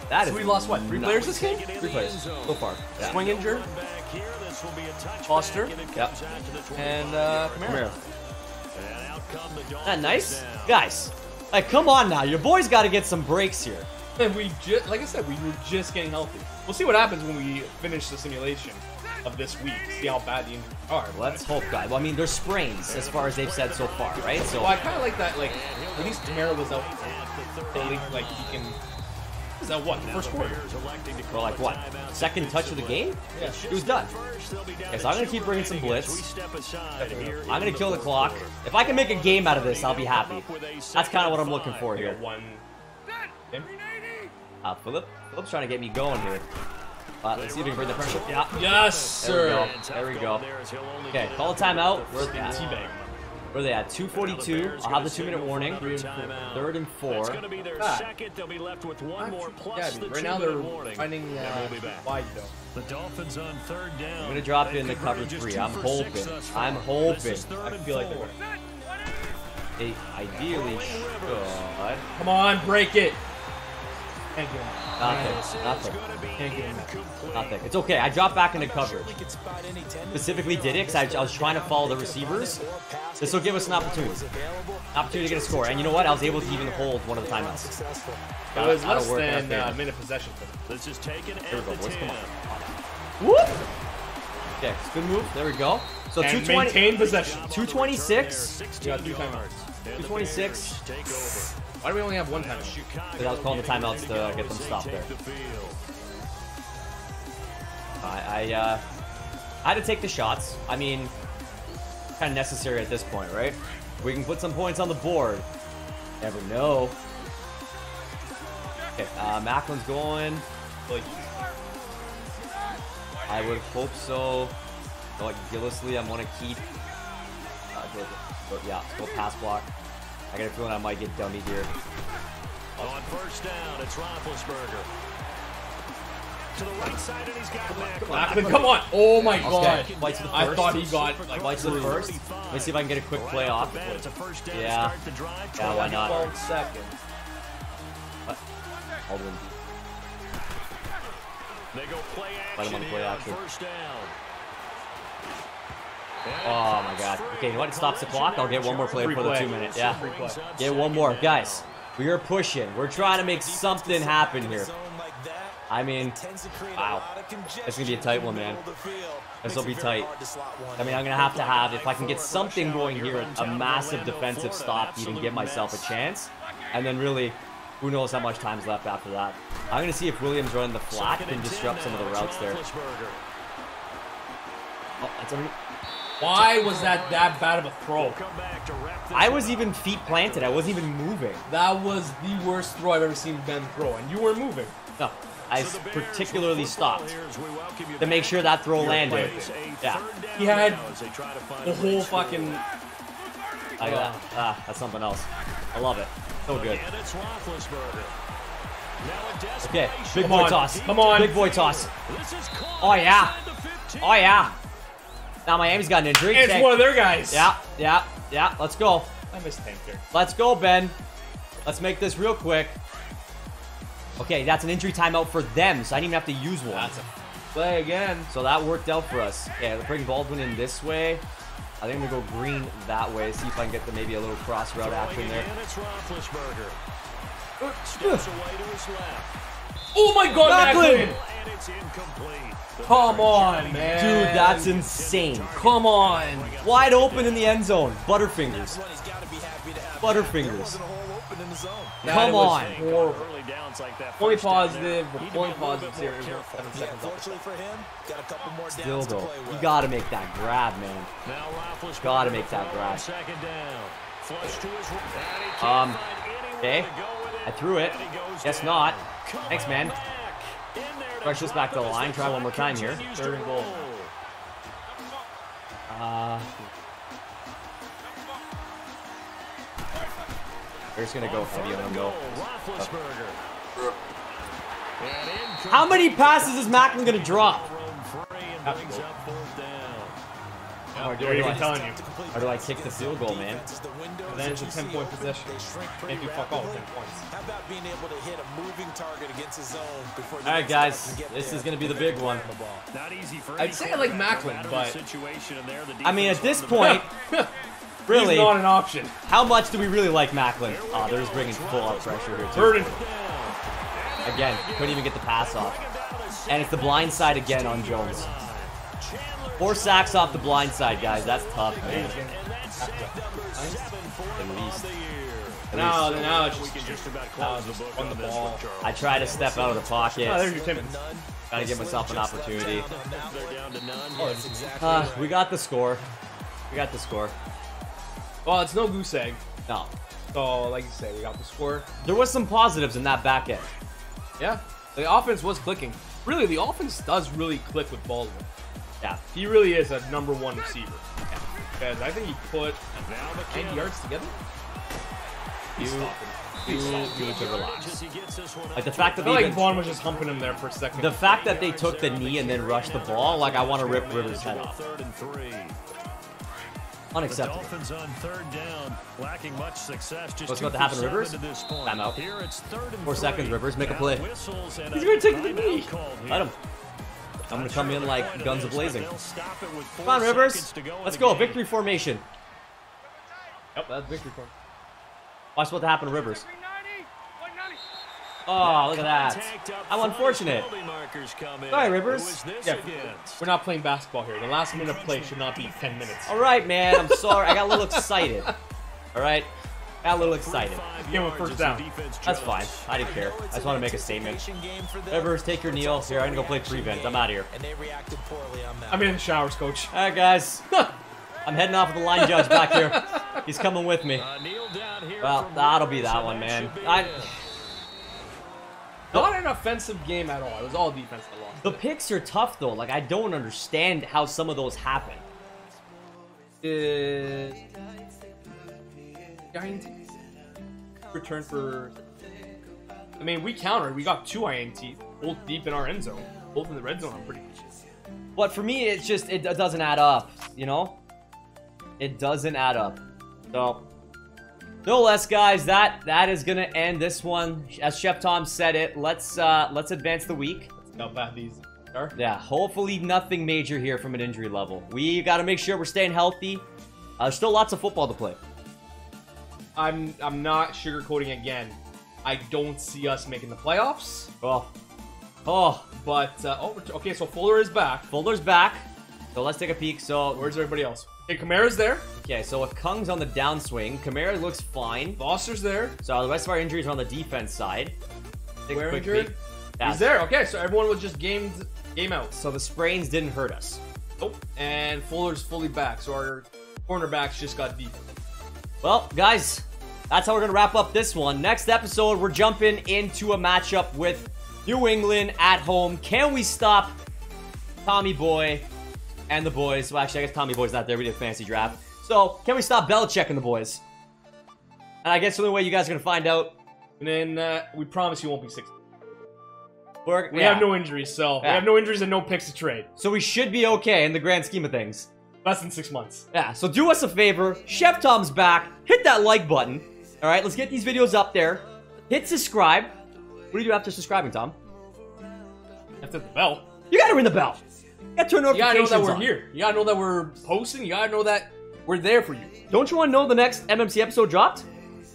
That is. So we lost what? 3 players this game? 3 players so far. Yeah. Swing injured. Foster. Yep. And Camaro. That nice, guys. Like, come on now. Your boys got to get some breaks here. And we just, like I said, we were just getting healthy. We'll see what happens when we finish the simulation of this week. See how bad the injuries are. Let's hope, guys. Well, I mean, there's sprains as far as they've said so far, right? So well, I kind of like that. Like at least Camaro was out early. Like he can. Is that what? The first quarter? Or like what? Second touch of the game? Yeah. It was done. Okay, so I'm going to keep bringing some blitz. I'm going to kill the clock. If I can make a game out of this, I'll be happy. That's kind of what I'm looking for here. Philip's trying to get me going here. Let's see if we can bring the pressure. Yeah. Yes, sir. There we go. Okay, call a timeout. Where's the teabag? Where are they at? 2:42. I'll have the 2-minute warning. 3rd and 4. Right now they're finding wide though. The Dolphins on 3rd down. I'm gonna drop in the cover 3. I'm hoping. I feel like they're gonna. They ideally should. Come on, break it. Can't get him. Nothing. Can't get him. Nothing. It's okay. I dropped back into coverage. Specifically did it because I was trying to follow the receivers. This will give us an opportunity. To get a score. And you know what? I was able to even hold one of the timeouts. It was less than a minute possession for them. This is taken at Here we go, boys. Come on. 10. Whoop! Okay, good move. There we go. So And 220. maintain possession. 226. You got 2 timeouts. 226. Why do we only have 1 timeout? Because I was calling the timeouts to get them stopped there. I had to take the shots. I mean, kind of necessary at this point, right? We can put some points on the board. Never know. Okay, Macklin's going. I would hope so. Go like Gillisley, I want to keep. Yeah, go pass block. I got a feeling I might get dummied here. On 1st down, it's Roethlisberger. To the right side, and he's got Macklin. Come on! Oh my god! Okay, flight to the first. I thought he got like Flight to the first. Let me see if I can get a quick play off. Yeah. Yeah, why not? 12 seconds. What? Aldwin. They go play Let him on the play action. 1st down. Oh my god. Okay, you know what? It stops the clock. I'll get one more play for the 2 minutes. Yeah. Free play. Get one more. Guys, we are pushing. We're trying to make something happen here. I mean, wow. It's going to be a tight one, man. This will be tight. I mean, I'm going to have, if I can get something going here, a massive defensive stop to even give myself a chance. And then really, who knows how much time's left after that. I'm going to see if Williams running the flat can disrupt some of the routes there. Oh, that's already... Why was that bad of a throw? I was even feet planted. I wasn't even moving. That was the worst throw I've ever seen Ben throw, and you weren't moving. No, I particularly stopped to make sure that throw landed. Yeah. He had the whole fucking... that's something else. I love it. So good. Okay, big boy toss. Come on. Big boy toss. Oh, yeah. Oh, yeah. Now Miami's got an injury. It's one of their guys. Yeah. Let's go. I missed Tanker. Let's go, Ben. Let's make this real quick. Okay, that's an injury timeout for them, so I didn't even have to use one. That's a play again. So that worked out for us. Okay, let's bring Baldwin in this way. I think I'm going to go green that way. See if I can get maybe a little cross route action there. Oh my god, Macklin! Incomplete. Come on, man. Dude, that's insane. Come on. Wide open in the end zone. Butterfingers. Butterfingers. Come on. Horrible. Fully positive, but fully positive here. 7 seconds off. Still though, you gotta make that grab, man. Gotta make that grab. Okay. I threw it. Guess not. Thanks, man. Rush this back to the line. Try one more time here. 3rd and goal. We're just gonna go heavy on him, though. How many passes is Macklin gonna drop? All Or Jerry, I'm telling you. Or do I kick the field goal, man? And then it's a 10-point possession. Can't do fuck all with 10 points. How about being able to hit a moving target against his zone before the All right, guys. This is going to be the big one. Not easy for I'd say I like Macklin, but I mean, at this point, really, he's not an option. how much do we really like Macklin? Oh, they're just bringing full-out pressure here, too. Burden. Again, couldn't even get the pass off. And it's the blind side again on Jones. 4 sacks off the blind side, guys. That's tough, man. At least. Now it's just on the ball. I try to step out of the pocket. Oh, there's your Timmons. Gotta give myself an opportunity. Oh, We got the score. We got the score. well, it's no goose egg. No. So, like you say, we got the score. There was some positives in that back end. Yeah. The offense was clicking. Really, the offense does really click with Baldwin. Yeah. He really is a #1 receiver. Because I think he put 90 yards together. You need to relax. Like the fact that I feel they like Vaughn was just humping him there for a second. the fact that they took the knee and then rushed the ball, like I want to rip Rivers' head off. Unacceptable. Dolphins on 3rd down, lacking much success. Just What's about to happen to Rivers? Time out. Here it's 3rd and 4 seconds, Rivers, make a play. He's gonna take the knee. Let him. I'm gonna come in like guns a-blazing. Come on, Rivers. Let's go. Victory formation. Yep, that's victory for him. Watch what happened to Rivers. Oh, look at that. How unfortunate. Sorry, Rivers. Yeah, we're not playing basketball here. The last minute of play should not be 10 minutes. All right, man. I'm sorry. I got a little excited. All right. Got a little excited. Give him a first down. That's fine. I didn't care. I just want to make a statement. Rivers, take your kneel. Here, I'm going to go play prevent. I'm out of here. I'm in the showers, coach. All right, guys. I'm heading off with the line judge back here. He's coming with me. Well, that'll be that one, man. Not an offensive game at all. It was all defense that lost. The picks are tough, though. Like, I don't understand how some of those happen. Return for... I mean, we countered. We got 2 INT, both deep in our end zone. Both in the red zone, I'm pretty sure. But for me, it's just, it doesn't add up, you know? It doesn't add up. So, no less, guys. That is going to end this one. As Chef Tom said it, let's advance the week. Let's see how bad these are. Yeah, hopefully nothing major here from an injury level. We got to make sure we're staying healthy. There's still lots of football to play. I'm not sugarcoating again. I don't see us making the playoffs. But okay, so Fuller is back. Fuller's back. So let's take a peek. So Where's everybody else? Okay, Kamara's there. okay, so if Kung's on the downswing, Kamara looks fine. Foster's there. So the rest of our injuries are on the defense side. Take a Where quick injured? peek. He's there. Okay, so everyone was just game out. So the sprains didn't hurt us. Nope. And Fuller's fully back. So our cornerbacks just got deep. Well, guys, that's how we're going to wrap up this one. Next episode, we're jumping into a matchup with New England at home. Can we stop Tommy Boy and the boys? Well, actually, I guess Tommy Boy's not there. We did a fantasy draft. So, can we stop Belichick and the boys? And I guess the only way you guys are going to find out. And then we promise you won't be 6. We yeah. have no injuries, so we Yeah. have no injuries and no picks to trade. So we should be okay in the grand scheme of things. Less than 6 months. Yeah, so do us a favor. Chef Tom's back. Hit that like button. All right, let's get these videos up there. Hit subscribe. What do you do after subscribing, Tom? After the bell. You gotta ring the bell. You gotta turn You gotta know notifications that we're on. here. You gotta know that we're posting. You gotta know that we're there for you. Don't you want to know the next MMC episode dropped?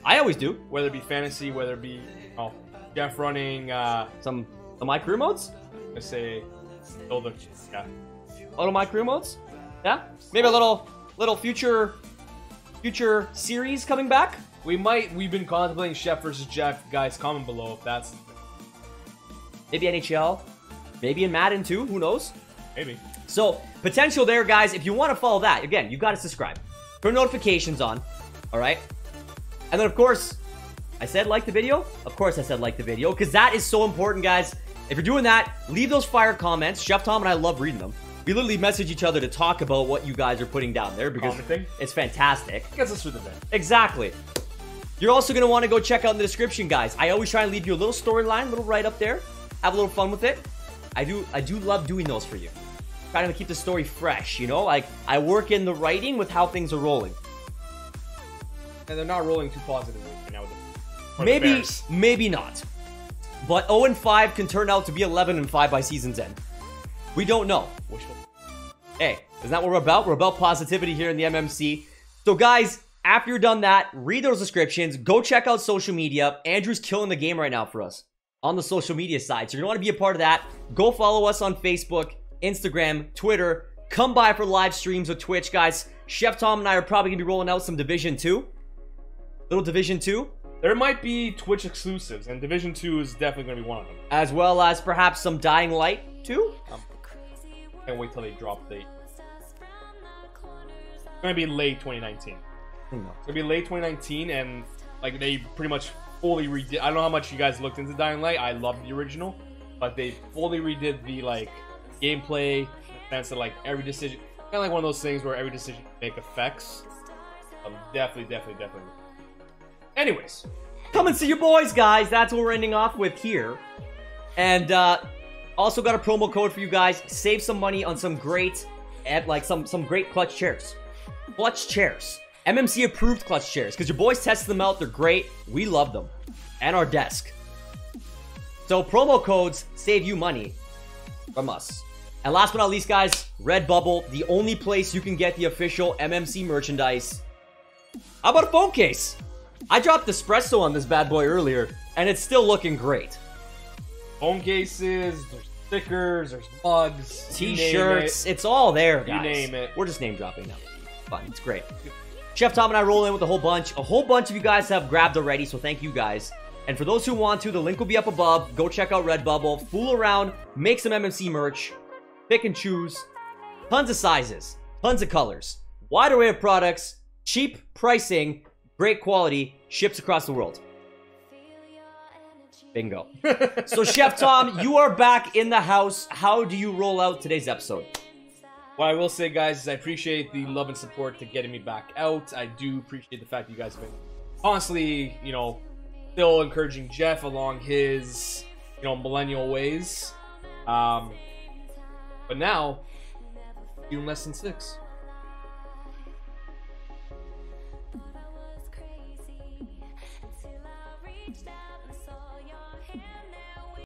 I always do. Whether it be fantasy, whether it be Jeff running Some of my career modes? let's say Auto my career modes? Yeah? Maybe a little future series coming back? we've been contemplating Chef versus Jeff. Guys, comment below if that's Maybe NHL. Maybe in Madden too. Who knows? maybe. So, potential there, guys. If you want to follow that, again, you got to subscribe. Turn notifications on. All right? And then, of course, I said like the video. Of course I said like the video, because that is so important, guys. If you're doing that, leave those fire comments. Chef Tom and I love reading them. We literally message each other to talk about what you guys are putting down there, because Commenting? it's fantastic. Gets us through the day. Exactly. You're also going to want to go check out in the description, guys. I always try and leave you a little storyline, a little write-up there. Have a little fun with it. I do love doing those for you. trying to keep the story fresh, you know? Like, I work in the writing with how things are rolling. And they're not rolling too positively right now. Maybe not. But 0-5 can turn out to be 11-5 by season's end. We don't know. Hey, isn't that what we're about? We're about positivity here in the MMC. So guys, after you're done that, read those descriptions. Go check out social media. Andrew's killing the game right now for us on the social media side. So you're going to want to be a part of that. Go follow us on Facebook, Instagram, Twitter. Come by for live streams with Twitch, guys. Chef Tom and I are probably going to be rolling out some Division 2. Little Division 2. There might be Twitch exclusives, and Division 2 is definitely going to be one of them. As well as perhaps some Dying Light, too. Can't wait till they drop the... It's going to be late 2019. It's going to be late 2019, and like they pretty much fully redid... I don't know how much you guys looked into Dying Light. I love the original. But they fully redid the, like, gameplay, in the sense that, like, every decision... Kind of like one of those things where every decision can make effects. Definitely. Anyways, come and see your boys, guys. That's what we're ending off with here. And also got a promo code for you guys. Save some money on some great, some great clutch chairs. Clutch Chairz. MMC approved clutch chairs. Because your boys tested them out. They're great. We love them. And our desk. So promo codes save you money from us. And last but not least, guys, Redbubble. The only place you can get the official MMC merchandise. How about a phone case? I dropped espresso on this bad boy earlier, and it's still looking great. Phone cases, there's stickers, there's mugs, t-shirts, it's all there, guys. You name it. We're just name dropping now. Fun, it's great. Chef Tom and I roll in with a whole bunch. A whole bunch of you guys have grabbed already, so thank you guys. And for those who want to, the link will be up above. Go check out Redbubble, fool around, make some MMC merch, pick and choose. Tons of sizes, tons of colors, wide array of products, cheap pricing, great quality, ships across the world. Bingo. So, Chef Tom, you are back in the house. How do you roll out today's episode? What I will say, guys, is I appreciate the love and support to getting me back out. I do appreciate the fact that you guys have been constantly, you know, still encouraging Jeff along his, you know, millennial ways. But now, doing less than 6.